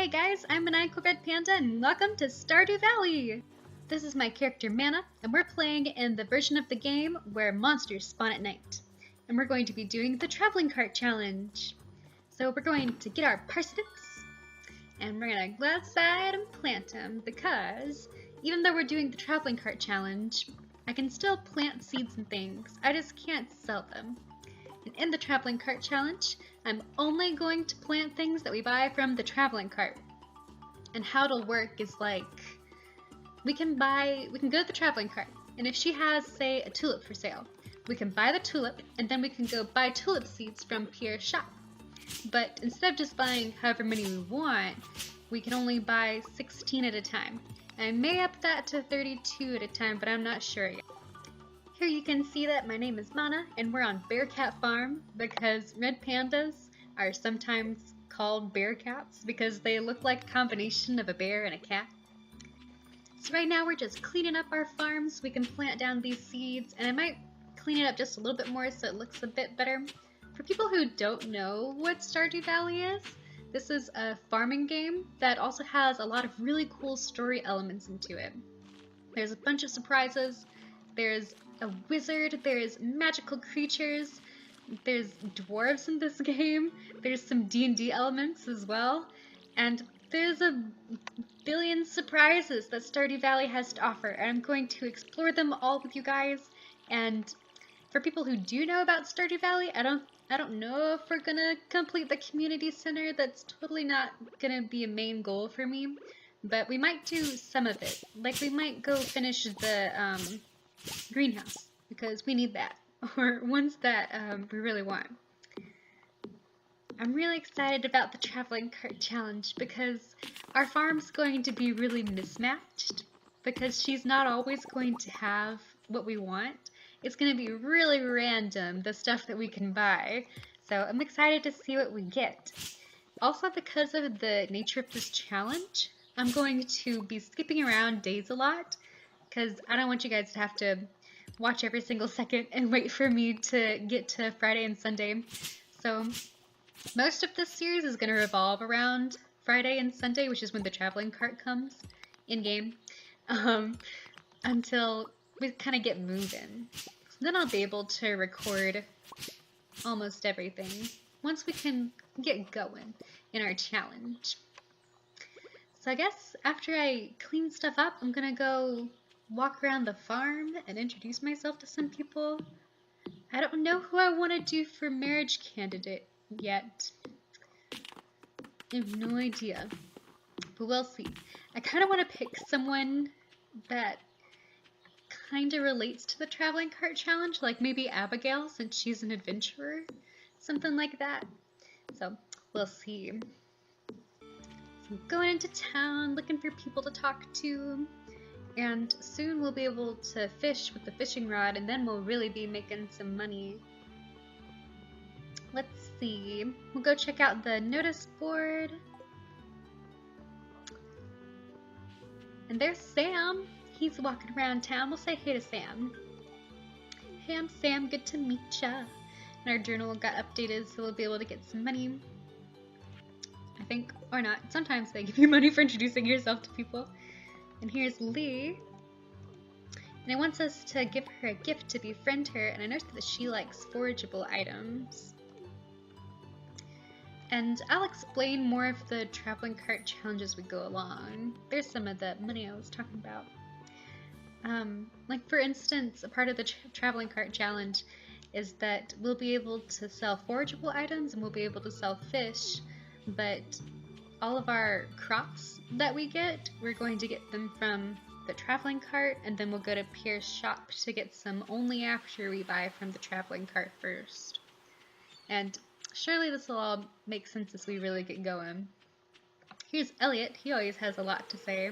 Hey guys, I'm Maniacal Red Panda and welcome to Stardew Valley! This is my character Mana, and we're playing in the version of the game where monsters spawn at night. And we're going to be doing the traveling cart challenge. So we're going to get our parsnips, and we're going to go outside and plant them, because even though we're doing the traveling cart challenge, I can still plant seeds and things, I just can't sell them. And in the traveling cart challenge, I'm only going to plant things that we buy from the traveling cart. And how it'll work is like, we can go to the traveling cart, and if she has, say, a tulip for sale, we can buy the tulip, and then we can go buy tulip seeds from Pierre's shop. But instead of just buying however many we want, we can only buy 16 at a time. I may up that to 32 at a time, but I'm not sure yet. Here you can see that my name is Mana, and we're on BearCat Farm because red pandas are sometimes called BearCats because they look like a combination of a bear and a cat. So right now we're just cleaning up our farm so we can plant down these seeds, and I might clean it up just a little bit more so it looks a bit better. For people who don't know what Stardew Valley is, this is a farming game that also has a lot of really cool story elements into it. There's a bunch of surprises, there's a wizard, there's magical creatures, there's dwarves in this game, there's some D&D elements as well, and there's a billion surprises that Stardew Valley has to offer, and I'm going to explore them all with you guys. And for people who do know about Stardew Valley, I don't know if we're gonna complete the community center. That's totally not gonna be a main goal for me, but we might do some of it. Like, we might go finish the greenhouse, because we need that, or ones that we really want. I'm really excited about the traveling cart challenge because our farm's going to be really mismatched, because she's not always going to have what we want. It's going to be really random, the stuff that we can buy, so I'm excited to see what we get. Also, because of the nature of this challenge, I'm going to be skipping around days a lot, because I don't want you guys to have to watch every single second and wait for me to get to Friday and Sunday. So most of this series is going to revolve around Friday and Sunday, which is when the traveling cart comes in-game, until we kind of get moving. So then I'll be able to record almost everything once we can get going in our challenge. So I guess after I clean stuff up, I'm going to go walk around the farm and introduce myself to some people. I don't know who I want to do for marriage candidate yet. I have no idea, but we'll see. I kind of want to pick someone that kind of relates to the traveling cart challenge, like maybe Abigail, since she's an adventurer, something like that. So we'll see. So I'm going into town looking for people to talk to. And soon we'll be able to fish with the fishing rod, and then we'll really be making some money. Let's see. We'll go check out the notice board. And there's Sam. He's walking around town. We'll say hey to Sam. Hey, I'm Sam. Good to meet ya. And our journal got updated, so we'll be able to get some money. I think, or not. Sometimes they give you money for introducing yourself to people. And here's Lee, and it wants us to give her a gift to befriend her, and I noticed that she likes forageable items. And I'll explain more of the traveling cart challenge as we go along. There's some of the money I was talking about. Like for instance, a part of the traveling cart challenge is that we'll be able to sell forageable items and we'll be able to sell fish, but all of our crops that we get, we're going to get them from the traveling cart, and then we'll go to Pierre's shop to get some only after we buy from the traveling cart first. And surely this will all make sense as we really get going. Here's Elliot. He always has a lot to say.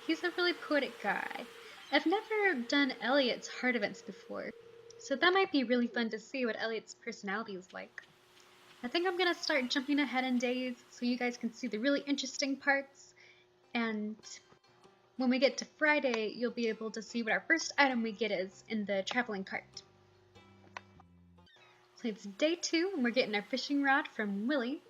He's a really poetic guy. I've never done Elliot's heart events before, so that might be really fun to see what Elliot's personality is like. I think I'm going to start jumping ahead in days so you guys can see the really interesting parts, and when we get to Friday, you'll be able to see what our first item we get is in the traveling cart. So it's day 2, and we're getting our fishing rod from Willie,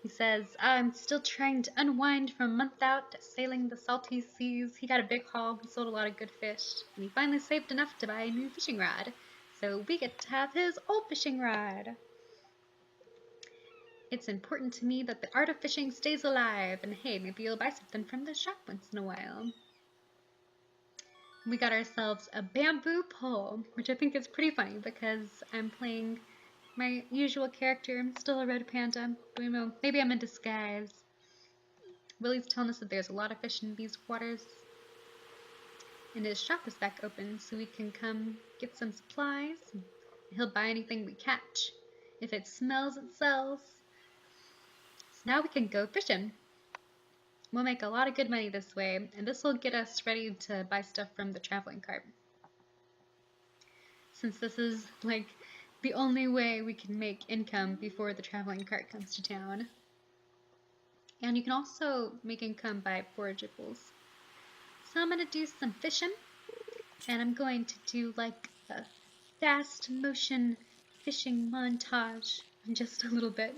He says, I'm still trying to unwind from a month out sailing the salty seas. He got a big haul, he sold a lot of good fish, and he finally saved enough to buy a new fishing rod. So we get to have his old fishing rod. It's important to me that the art of fishing stays alive, and hey, maybe you'll buy something from the shop once in a while. We got ourselves a bamboo pole, which I think is pretty funny because I'm playing my usual character. I'm still a red panda. Maybe I'm in disguise. Willie's telling us that there's a lot of fish in these waters. And his shop is back open, so we can come get some supplies. He'll buy anything we catch. If it smells, it sells. So now we can go fishing. We'll make a lot of good money this way, and this will get us ready to buy stuff from the traveling cart. Since this is like the only way we can make income before the traveling cart comes to town. And you can also make income by forageables. So I'm going to do some fishing, and I'm going to do like a fast motion fishing montage in just a little bit.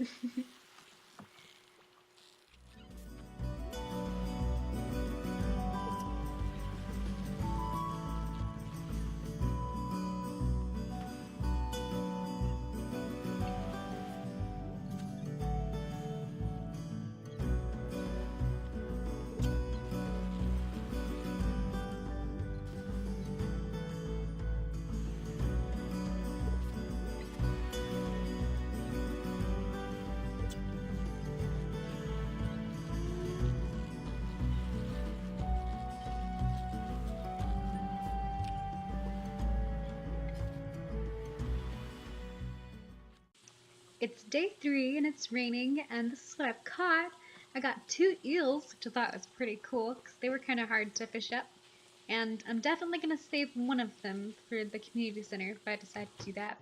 It's day 3 and it's raining, and this is what I've caught. I got 2 eels, which I thought was pretty cool because they were kind of hard to fish up. And I'm definitely going to save one of them for the community center if I decide to do that.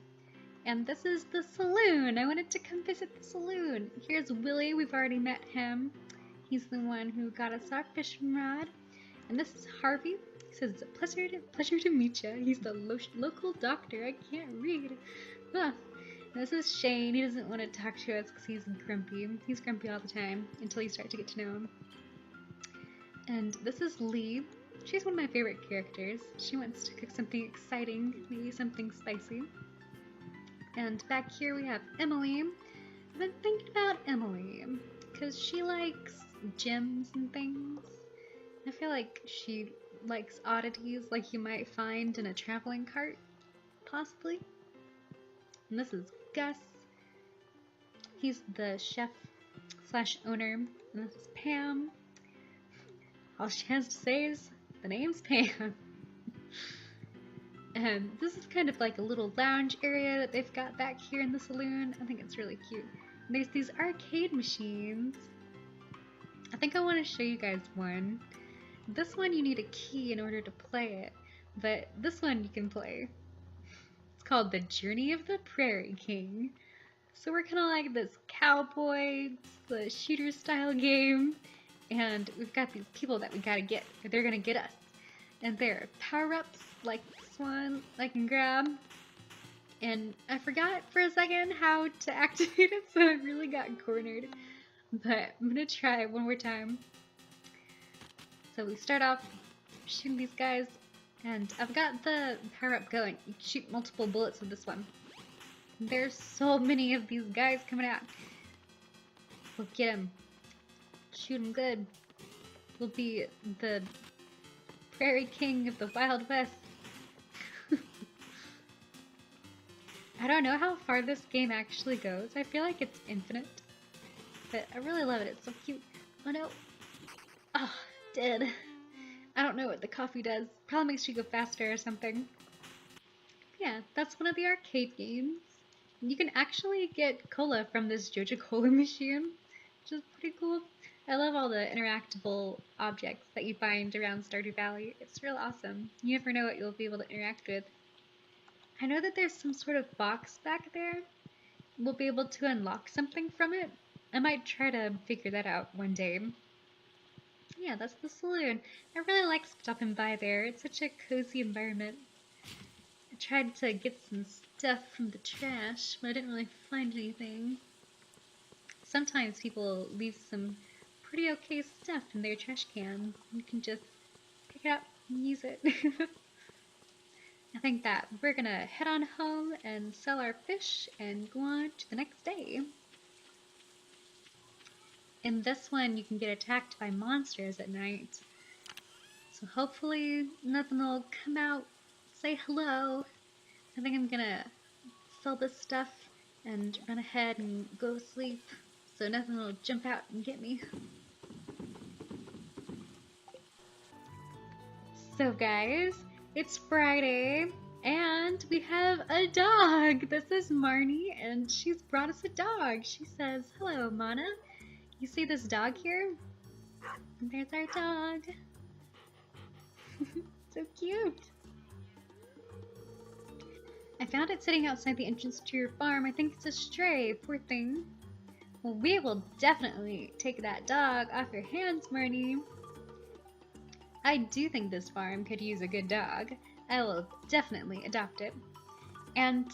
And this is the saloon. I wanted to come visit the saloon. Here's Willie. We've already met him. He's the one who got us our fishing rod. And this is Harvey. He says, it's a pleasure to meet you. He's the local doctor. I can't read. Ugh. This is Shane. He doesn't want to talk to us because he's grumpy. He's grumpy all the time until you start to get to know him. And this is Lee. She's one of my favorite characters. She wants to cook something exciting, maybe something spicy. And back here we have Emily. I've been thinking about Emily because she likes gems and things. I feel like she likes oddities like you might find in a traveling cart, possibly. And this is Gus. He's the chef / owner. And this is Pam. All she has to say is, the name's Pam. And this is kind of like a little lounge area that they've got back here in the saloon. I think it's really cute. And there's these arcade machines. I think I want to show you guys one. This one you need a key in order to play it, but this one you can play. It's called The Journey of the Prairie King. So we're kind of like this cowboy, the shooter style game, and we've got these people that we gotta get, or they're gonna get us. And there are power-ups like this one I can grab. And I forgot for a second how to activate it, so I really got cornered. But I'm gonna try one more time. So we start off shooting these guys, and I've got the power-up going. You can shoot multiple bullets with this one. There's so many of these guys coming out. We'll get them. Shoot them good. We'll be the Prairie King of the Wild West. I don't know how far this game actually goes. I feel like it's infinite. But I really love it. It's so cute. Oh no. Oh, dead. I don't know what the coffee does. Probably makes you go faster or something. Yeah, that's one of the arcade games. You can actually get cola from this Joja Cola machine, which is pretty cool. I love all the interactable objects that you find around Stardew Valley. It's real awesome. You never know what you'll be able to interact with. I know that there's some sort of box back there. We'll be able to unlock something from it. I might try to figure that out one day. Yeah, that's the saloon. I really like stopping by there. It's such a cozy environment. I tried to get some stuff from the trash, but I didn't really find anything. sometimes people leave some pretty okay stuff in their trash can. You can just pick it up and use it. I think that we're gonna head on home and sell our fish and go on to the next day. In this one, you can get attacked by monsters at night. So hopefully nothing will come out, say hello. I think I'm gonna sell this stuff and run ahead and go to sleep so nothing will jump out and get me. So guys, it's Friday and we have a dog. This is Marnie and she's brought us a dog. She says, "Hello, Mana. You see this dog here? There's our dog." So cute. I found it sitting outside the entrance to your farm. I think it's a stray, poor thing. Well, we will definitely take that dog off your hands, Marnie. I do think this farm could use a good dog. I will definitely adopt it. And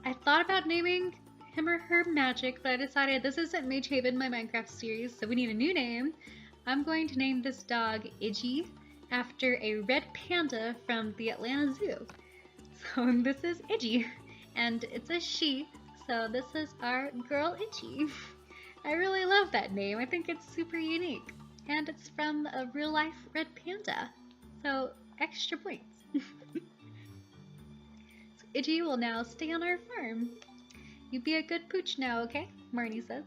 I thought about naming him or her Magic, but I decided this isn't Mage Haven, my Minecraft series, so we need a new name. I'm going to name this dog Iggy after a red panda from the Atlanta Zoo. So this is Iggy, and it's a she, so this is our girl Iggy. I really love that name. I think it's super unique. And it's from a real-life red panda, so extra points. So Iggy will now stay on our farm. You be a good pooch now, okay? Marnie says.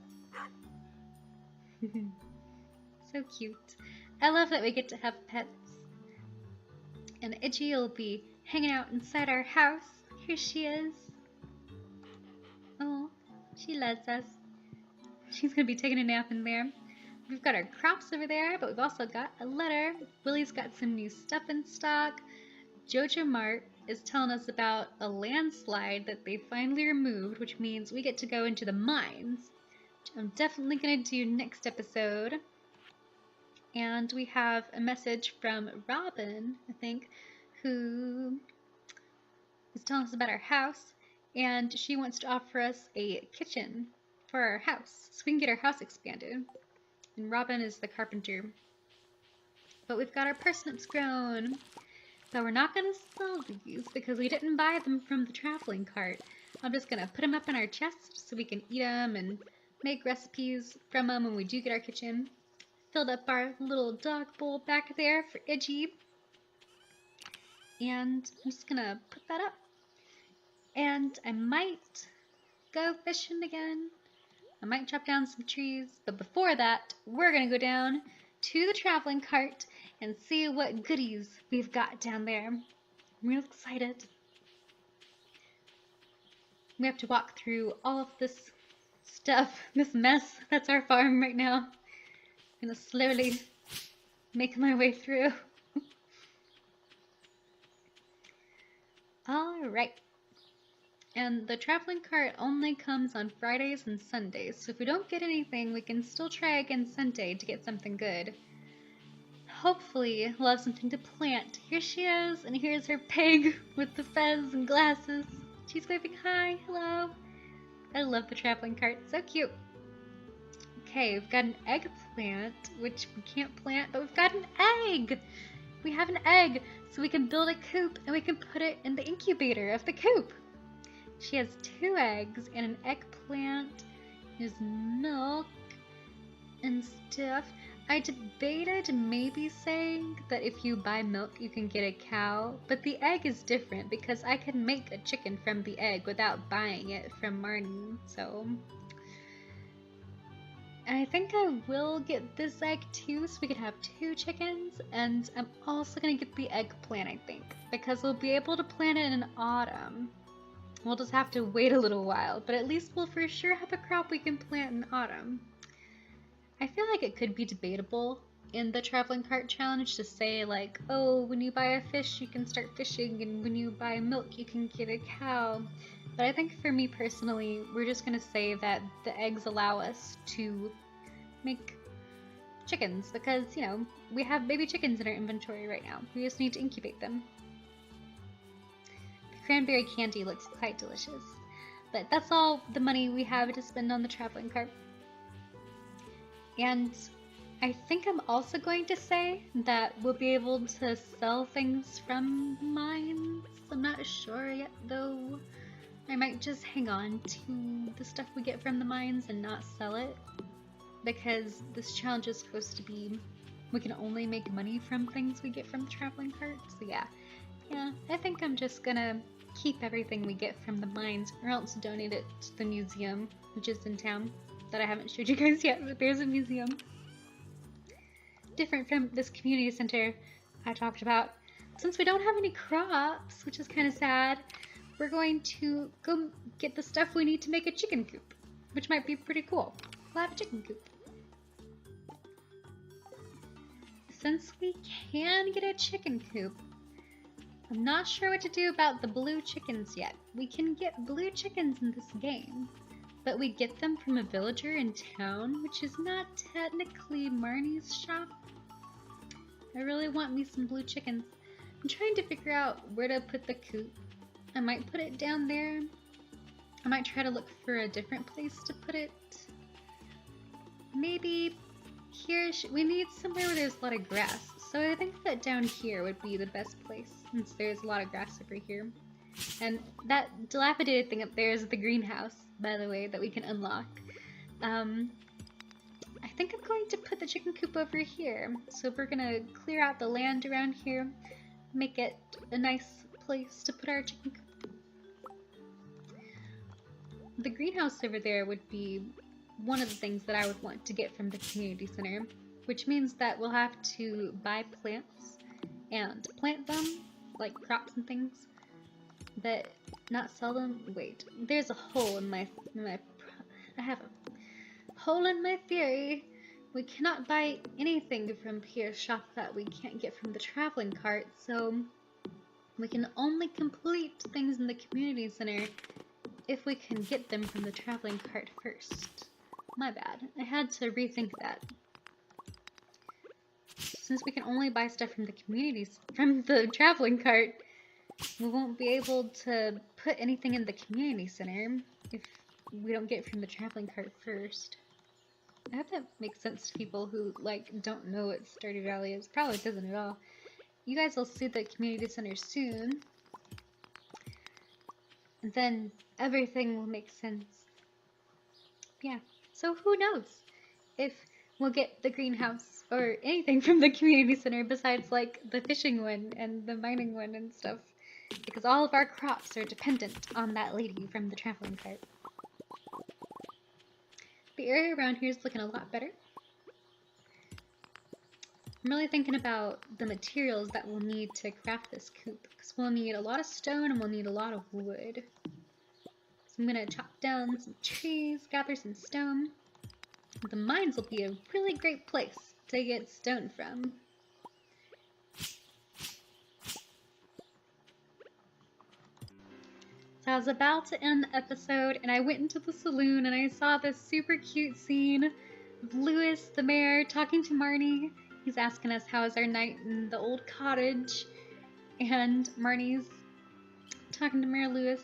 So cute. I love that we get to have pets. And Iggy will be hanging out inside our house. Here she is. Oh, she loves us. She's gonna be taking a nap in there. We've got our crops over there, but we've also got a letter. Willie's got some new stuff in stock. Jojo Mart is telling us about a landslide that they finally removed, which means we get to go into the mines, which I'm definitely going to do next episode. And we have a message from Robin, I think, who is telling us about our house, and she wants to offer us a kitchen for our house, so we can get our house expanded. And Robin is the carpenter. But we've got our parsnips grown. So we're not going to sell these because we didn't buy them from the traveling cart. I'm just going to put them up in our chest so we can eat them and make recipes from them when we do get our kitchen. Filled up our little dog bowl back there for Iggy. And I'm just going to put that up. And I might go fishing again. I might chop down some trees. But before that, we're going to go down to the traveling cart and see what goodies we've got down there. I'm real excited. We have to walk through all of this stuff, this mess that's our farm right now. I'm gonna slowly make my way through. Alright. And the traveling cart only comes on Fridays and Sundays, so if we don't get anything, we can still try again Sunday to get something good. Hopefully, we'll have something to plant. Here she is, and here's her pig with the fez and glasses. She's waving hi, hello. I love the traveling cart, so cute. Okay, we've got an eggplant, which we can't plant, but we've got an egg. We have an egg, so we can build a coop, and we can put it in the incubator of the coop. She has 2 eggs and an eggplant. There's milk and stuff. I debated maybe saying that if you buy milk you can get a cow, but the egg is different because I can make a chicken from the egg without buying it from Marnie, so... I think I will get this egg too, so we could have 2 chickens, and I'm also going to get the eggplant, I think, because we'll be able to plant it in autumn. We'll just have to wait a little while, but at least we'll for sure have a crop we can plant in autumn. I feel like it could be debatable in the traveling cart challenge to say like, oh, when you buy a fish you can start fishing, and when you buy milk you can get a cow. But I think for me personally, we're just going to say that the eggs allow us to make chickens because, you know, we have baby chickens in our inventory right now. We just need to incubate them. The cranberry candy looks quite delicious. But that's all the money we have to spend on the traveling cart. And I think I'm also going to say that we'll be able to sell things from mines. I'm not sure yet though. I might just hang on to the stuff we get from the mines and not sell it, because this challenge is supposed to be we can only make money from things we get from the traveling cart. So yeah, I think I'm just gonna keep everything we get from the mines, or else donate it to the museum, which is in town, that I haven't showed you guys yet, but there's a museum. Different from this community center I talked about. Since we don't have any crops, which is kind of sad, we're going to go get the stuff we need to make a chicken coop, which might be pretty cool. We'll have a chicken coop. Since we can get a chicken coop, I'm not sure what to do about the blue chickens yet. We can get blue chickens in this game, but we get them from a villager in town, which is not technically Marnie's shop. I really want me some blue chickens. I'm trying to figure out where to put the coop. I might put it down there. I might try to look for a different place to put it. Maybe here. We need somewhere where there's a lot of grass. So I think that down here would be the best place, since there's a lot of grass over here. And that dilapidated thing up there is the greenhouse, by the way, that we can unlock. I think I'm going to put the chicken coop over here. So we're gonna clear out the land around here, make it a nice place to put our chicken coop. The greenhouse over there would be one of the things that I would want to get from the community center, which means that we'll have to buy plants and plant them, like crops and things, but not sell them. Wait, there's a hole in I have a hole in my theory. We cannot buy anything from Pierre's shop that we can't get from the traveling cart, so we can only complete things in the community center if we can get them from the traveling cart first. My bad. I had to rethink that. Since we can only buy stuff from the traveling cart, we won't be able to put anything in the community center if we don't get it from the traveling cart first. I hope that makes sense to people who, don't know what Stardew Valley is. Probably doesn't at all. You guys will see the community center soon. And then everything will make sense. Yeah, so who knows if we'll get the greenhouse or anything from the community center besides, the fishing one and the mining one and stuff. Because all of our crops are dependent on that lady from the traveling cart. The area around here is looking a lot better. I'm really thinking about the materials that we'll need to craft this coop, because we'll need a lot of stone and we'll need a lot of wood. So I'm going to chop down some trees, gather some stone. The mines will be a really great place to get stone from. So I was about to end the episode and I went into the saloon and I saw this super cute scene of Louis, the mayor, talking to Marnie. He's asking us how is our night in the old cottage, and Marnie's talking to Mayor Louis.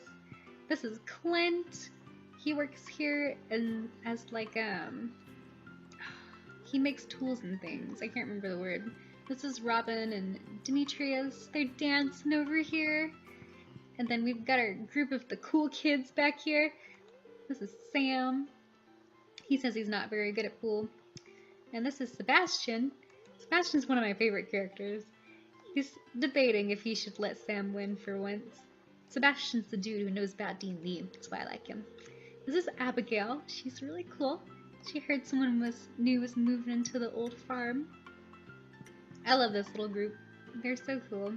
This is Clint. He works here and as he makes tools and things. I can't remember the word. This is Robin and Demetrius. They're dancing over here. And then we've got our group of the cool kids back here. This is Sam. He says he's not very good at pool. And this is Sebastian. Sebastian's one of my favorite characters. He's debating if he should let Sam win for once. Sebastian's the dude who knows about D&D. That's why I like him. This is Abigail. She's really cool. She heard someone was moving into the old farm. I love this little group. They're so cool.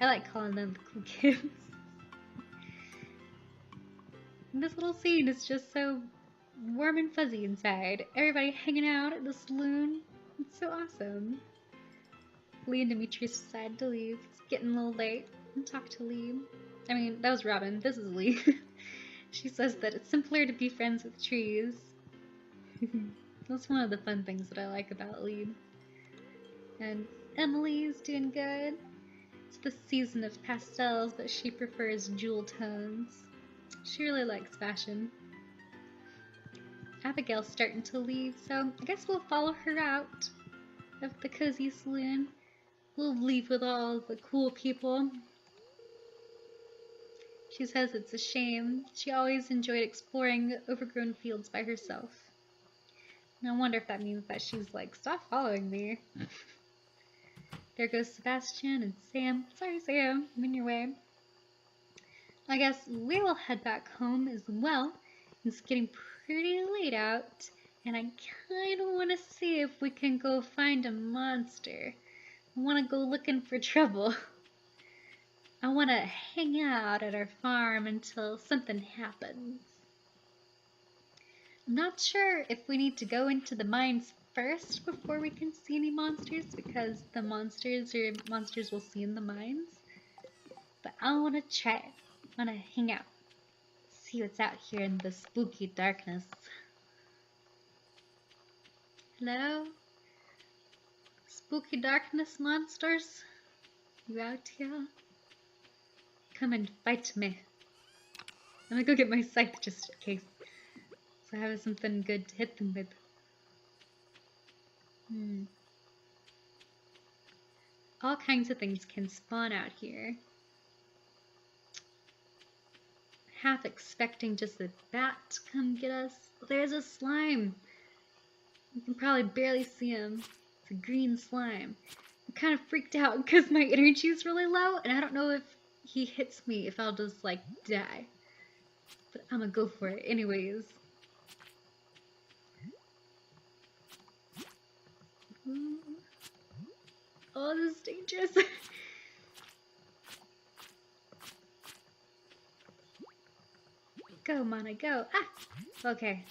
I like calling them the cool kids. And this little scene is just so warm and fuzzy inside. Everybody hanging out at the saloon. It's so awesome. Lee and Demetrius decided to leave. It's getting a little late. I'll talk to Lee. I mean, that was Robin. This is Lee. She says that it's simpler to be friends with trees. That's one of the fun things that I like about Lee. And Emily's doing good. It's the season of pastels, but she prefers jewel tones. She really likes fashion. Abigail's starting to leave, so I guess we'll follow her out of the cozy saloon. We'll leave with all the cool people. She says it's a shame. She always enjoyed exploring overgrown fields by herself. And I wonder if that means that she's like, stop following me. There goes Sebastian and Sam. Sorry, Sam, I'm in your way. I guess we will head back home as well. It's getting pretty late out, and I kind of want to see if we can go find a monster. I want to go looking for trouble. I want to hang out at our farm until something happens. I'm not sure if we need to go into the mines first before we can see any monsters, because the monsters we'll see in the mines. But I want to try it. I want to hang out. See what's out here in the spooky darkness. Hello? Spooky darkness monsters? You out here? Come and fight me. I'm gonna go get my scythe just in case. So I have something good to hit them with. All kinds of things can spawn out here. Half expecting just a bat to come get us. There's a slime. You can probably barely see him. It's a green slime. I'm kind of freaked out because my energy is really low, and I don't know if he hits me, if I'll just like die. But I'm gonna go for it anyways. Oh, this is dangerous. Go, Mana, go. Ah! Okay.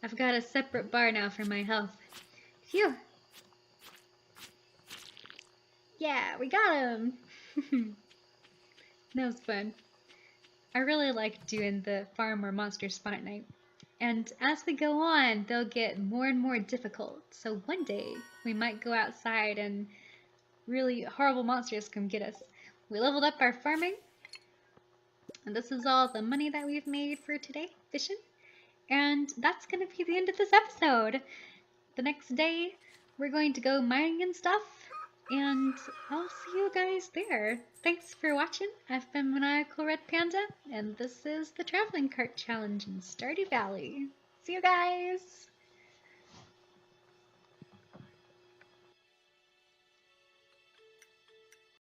I've got a separate bar now for my health. Phew! Yeah, we got him! That was fun. I really like doing the farm where monsters spawn at night. And as we go on, they'll get more and more difficult. So one day, we might go outside and really horrible monsters come get us. We leveled up our farming. And this is all the money that we've made for today, fishing. And that's going to be the end of this episode. The next day, we're going to go mining and stuff. And I'll see you guys there. Thanks for watching. I've been Maniacal Red Panda, and this is the Traveling Cart Challenge in Stardew Valley. See you guys!